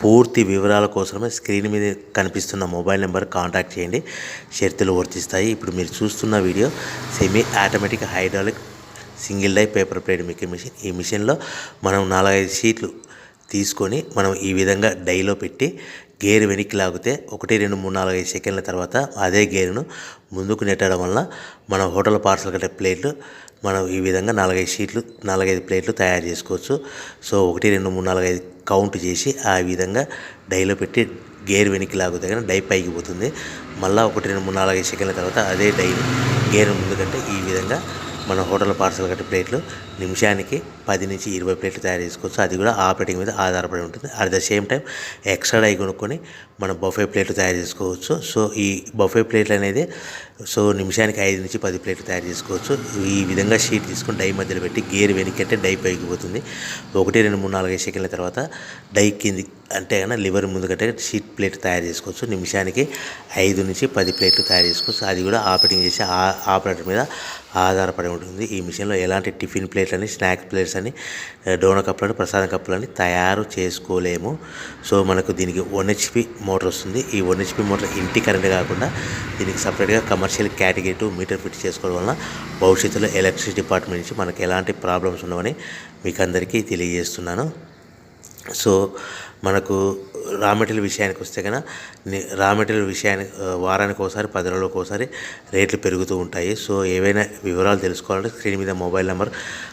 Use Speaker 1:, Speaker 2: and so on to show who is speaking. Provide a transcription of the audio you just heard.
Speaker 1: పూర్తి వివరాల కోసమే స్క్రీన్ మీద కనిపిస్తున్న మొబైల్ నెంబర్ కాంటాక్ట్ చేయండి. షరతులు వర్తిస్తాయి. ఇప్పుడు మీరు చూస్తున్న video semi automatic hydraulic single die paper plate making machine. ఈ మిషన్లో మనం 4-5 షీట్లు తీసుకొని మనం ఈ విధంగా డైలో పెట్టి గేర్ వెనక్కి లాగితే 1 2 3 4 5 సెకండ్ల తర్వాత అదే గేరును ముందుకు నెట్టడం వల్ల మన హోటల్ పార్సల్ కట్టే ప్లేట్లు మనం ఈ విధంగా 4-5 షీట్లు 4-5 ప్లేట్లు తయారు చేసుకోవచ్చు. సో 1 2 3 4 5 కౌంట్ చేసి ఆ విధంగా డైలో పెట్టి గేర్ వెనక్కి లాగితే కానీ డై పైకి పోతుంది. మళ్ళీ 1 2 3 4 5 సెకండ్ల తర్వాత అదే డైని గేర్ ముందుకంటే ఈ విధంగా మన హోటల్ పార్సల్ కట్టే ప్లేట్లు నిమిషానికి 10 నుంచి 20 ప్లేట్లు తయారు చేసుకోవచ్చు. అది కూడా ఆపరేటింగ్ మీద ఆధారపడి ఉంటుంది. At the same time extra die కొనుక్కొని మనం బఫే ప్లేట్లు తయారు చేసుకోవచ్చు. సో ఈ బఫే ప్లేట్లు అనేది నిమిషానికి 5 నుంచి 10 ప్లేట్లు తయారు చేసుకోవచ్చు. ఈ విధంగా షీట్ తీసుకొని డై మధ్యలో పెట్టి గేర్ వెనక్కి అంటే డై పైకి పోతుంది. 1 2 3 4 5 సెకండ్ల తర్వాత డై కింది అంటే కన్నా లివర్ ముందుకంటే షీట్ ప్లేట్ తయారు చేసుకోవచ్చు. నిమిషానికి 5 నుంచి 10 ప్లేట్లు తయారు చేసుకోవచ్చు. అది కూడా ఆపరేటింగ్ చేసే ఆపరేటర్ మీద ఆధారపడి ఉంటుంది. ఈ మిషన్లో ఎలాంటి టిఫిన్ ప్లేట్లని, స్నాక్స్ ప్లేట్స్ అని, డోనా కప్పులని, ప్రసాదం కప్పులని తయారు చేసుకోలేము. సో మనకు దీనికి 1 HP మోటార్ వస్తుంది. ఈ 1 HP మోటార్ ఇంటి కరెంట్ కాకుండా దీనికి సపరేట్గా కమర్షియల్ కేటగిరీ 2 మీటర్ ఫిట్ చేసుకోవడం వలన భవిష్యత్తులో ఎలక్ట్రిసిటీ డిపార్ట్మెంట్ నుంచి మనకు ఎలాంటి ప్రాబ్లమ్స్ ఉండవని మీకు అందరికీ తెలియజేస్తున్నాను. సో మనకు రా మెటీరియల్ విషయానికి వస్తే కనుక రా మెటీరియల్ విషయానికి వారానికి ఒకసారి 10 రోజులకు ఒకసారి రేట్లు పెరుగుతూ ఉంటాయి. సో ఏవైనా వివరాలు తెలుసుకోవాలంటే స్క్రీన్ మీద మొబైల్ నెంబర్